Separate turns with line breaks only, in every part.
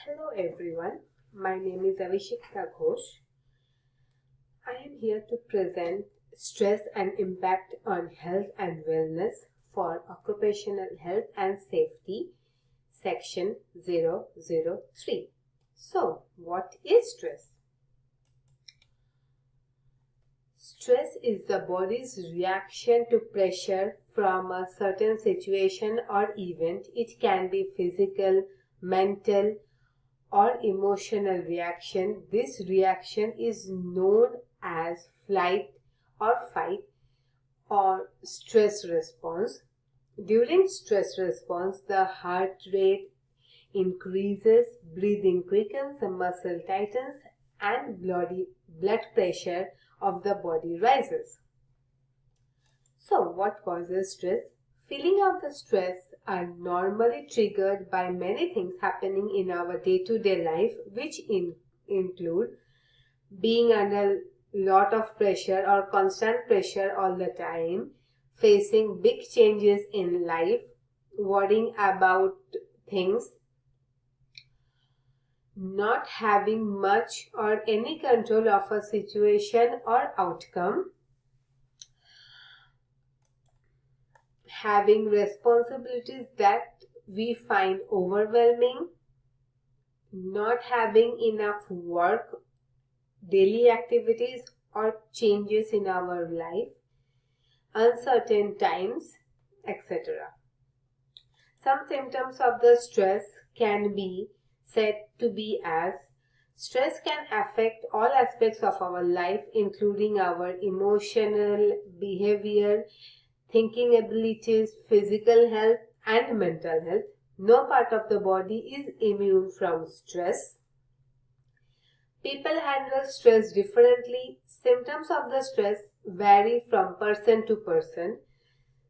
Hello everyone, my name is Avishikta Ghosh. I am here to present stress and impact on health and wellness for occupational health and safety, section 003. So, what is stress? Stress is the body's reaction to pressure from a certain situation or event. It can be physical, mental, or emotional reaction. This reaction is known as flight or fight or stress response. During stress response, the heart rate increases, breathing quickens, the muscle tightens, and blood pressure of the body rises. So, what causes stress? Feeling of the stress are normally triggered by many things happening in our day-to-day life, which include being under lot of pressure or constant pressure all the time, facing big changes in life, worrying about things, not having much or any control of a situation or outcome, having responsibilities that we find overwhelming, not having enough work, daily activities or changes in our life, uncertain times, etc. Some symptoms of the stress can be said to be as stress can affect all aspects of our life, including our emotional, behavior, thinking abilities, physical health, and mental health. No part of the body is immune from stress. People handle stress differently. Symptoms of the stress vary from person to person.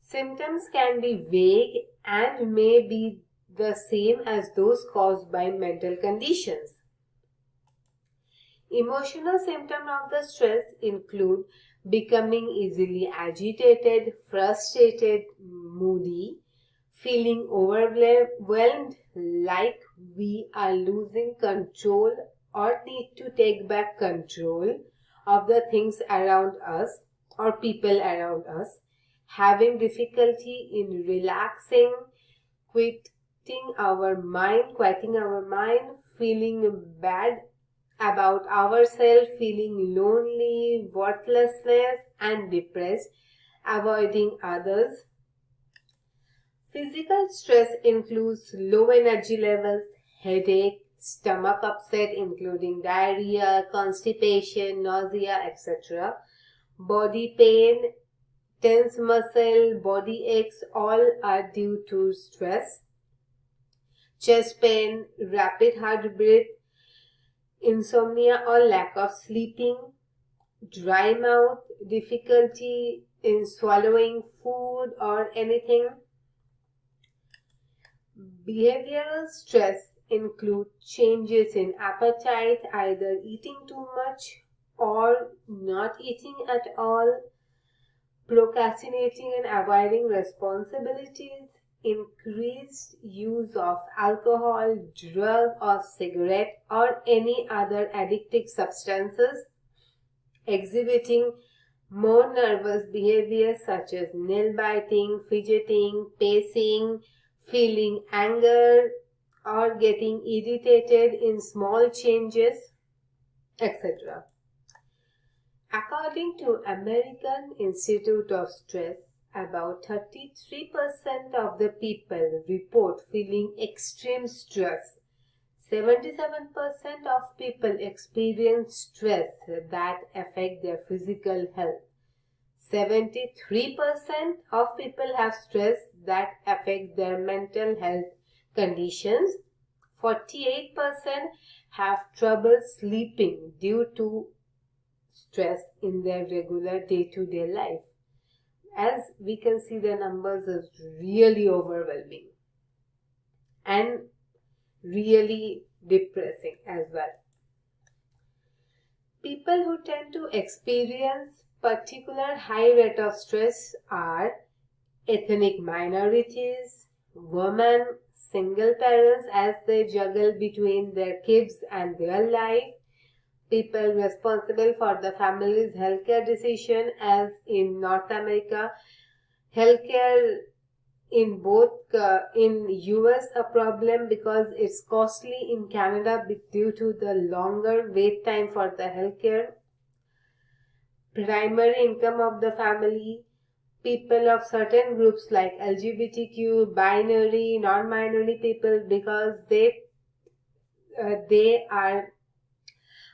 Symptoms can be vague and may be the same as those caused by mental conditions. Emotional symptoms of the stress include becoming easily agitated, frustrated, moody, feeling overwhelmed like we are losing control or need to take back control of the things around us or people around us, having difficulty in relaxing, quieting our mind, feeling bad about ourselves, feeling lonely, worthlessness, and depressed, avoiding others. Physical stress includes low energy levels, headache, stomach upset including diarrhea, constipation, nausea, etc. Body pain, tense muscle, body aches, all are due to stress. Chest pain, rapid heartbeat, insomnia or lack of sleeping, dry mouth, difficulty in swallowing food or anything. Behavioral stress include changes in appetite, either eating too much or not eating at all, procrastinating and avoiding responsibilities, increased use of alcohol, drug or cigarette or any other addictive substances, exhibiting more nervous behavior such as nail biting, fidgeting, pacing, feeling anger or getting irritated in small changes, etc. According to American Institute of Stress, about 33% of the people report feeling extreme stress. 77% of people experience stress that affect their physical health. 73% of people have stress that affect their mental health conditions. 48% have trouble sleeping due to stress in their regular day-to-day life. As we can see, the numbers are really overwhelming and really depressing as well. People who tend to experience particular high rate of stress are ethnic minorities, women, single parents as they juggle between their kids and their life, people responsible for the family's healthcare decision, as in North America, healthcare in both in US a problem because it's costly, in Canada due to the longer wait time for the healthcare, primary income of the family, people of certain groups like LGBTQ, binary, non-binary people, because they are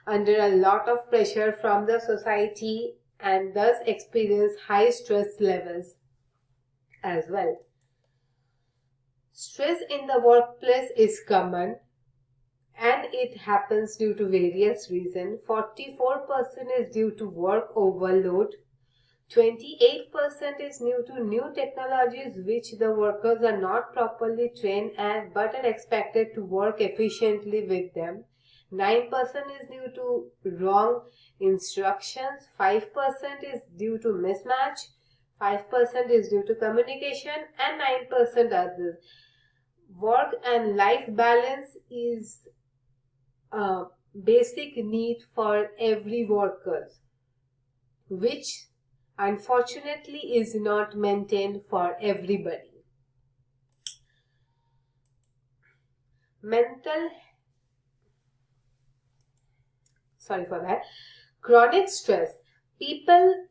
under a lot of pressure from the society and thus experience high stress levels as well. Stress in the workplace is common and it happens due to various reasons. 44% is due to work overload. 28% is due to new technologies which the workers are not properly trained and but are expected to work efficiently with them. 9% is due to wrong instructions. 5% is due to mismatch. 5% is due to communication and 9% others. Work and life balance is a basic need for every worker, which unfortunately is not maintained for everybody. Chronic stress. People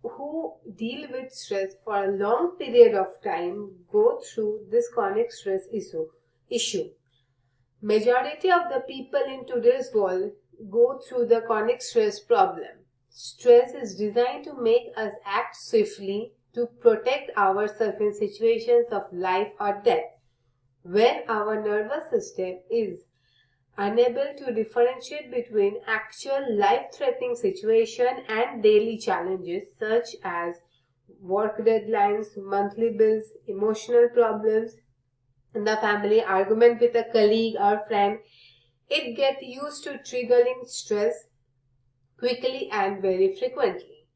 who deal with stress for a long period of time go through this chronic stress issue. Majority of the people in today's world go through the chronic stress problem. Stress is designed to make us act swiftly to protect ourselves in situations of life or death. When our nervous system is unable to differentiate between actual life-threatening situation and daily challenges such as work deadlines, monthly bills, emotional problems in the family, argument with a colleague or friend, it gets used to triggering stress quickly and very frequently.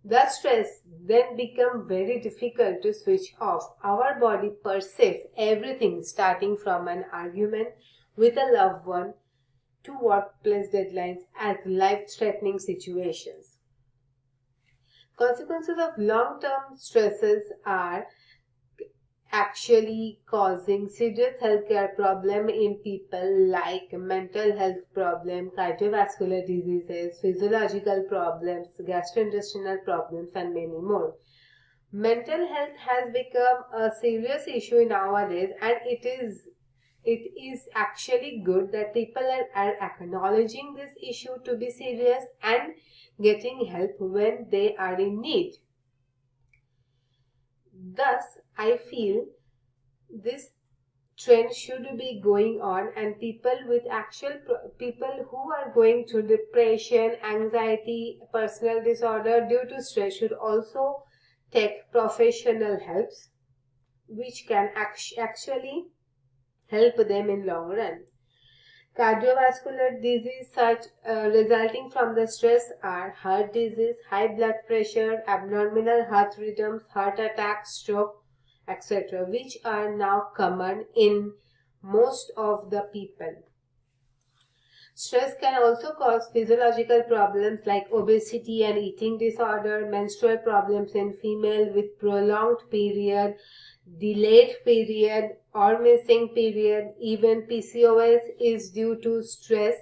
The stress then becomes very difficult to switch off. Our body perceives everything starting from an argument with a loved one to workplace deadlines as life-threatening situations. Consequences of long-term stresses are actually causing serious healthcare problem in people like mental health problem, cardiovascular diseases, physiological problems, gastrointestinal problems, and many more. Mental health has become a serious issue nowadays, and it is actually good that people are acknowledging this issue to be serious and getting help when they are in need. Thus, I feel this trend should be going on, and people who are going through depression, anxiety, personal disorder due to stress should also take professional helps, which can actually help them in long run. Cardiovascular disease such resulting from the stress are heart disease, high blood pressure, abnormal heart rhythms, heart attack, stroke, etc., which are now common in most of the people. Stress can also cause physiological problems like obesity and eating disorder, menstrual problems in female with prolonged period, delayed period or missing period. Even PCOS is due to stress,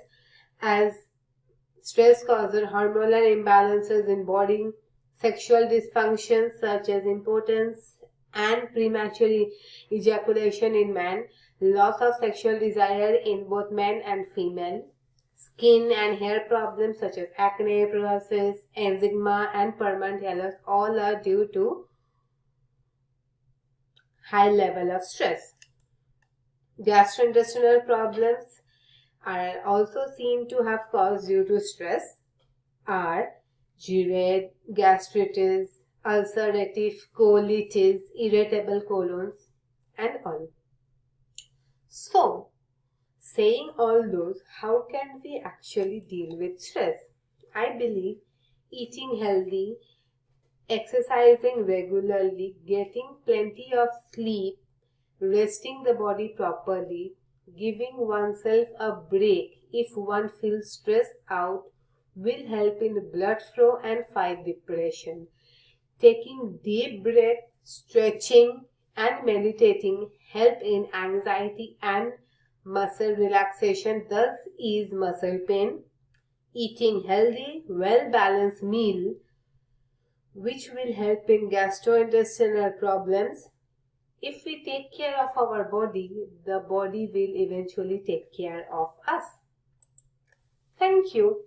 as stress causes hormonal imbalances in body, sexual dysfunctions such as impotence and premature ejaculation in men, loss of sexual desire in both men and female, skin and hair problems such as acne, psoriasis, eczema, and permanent hair loss, all are due to high level of stress. Gastrointestinal problems are also seen to have caused due to stress are GERD, gastritis, ulcerative colitis, irritable colons, and all. So, saying all those, how can we actually deal with stress? I believe eating healthy, exercising regularly, getting plenty of sleep, resting the body properly, giving oneself a break if one feels stressed out will help in blood flow and fight depression. Taking deep breath, stretching and meditating help in anxiety and muscle relaxation, thus ease muscle pain. Eating healthy, well-balanced meal which will help in gastrointestinal problems. If we take care of our body, the body will eventually take care of us. Thank you.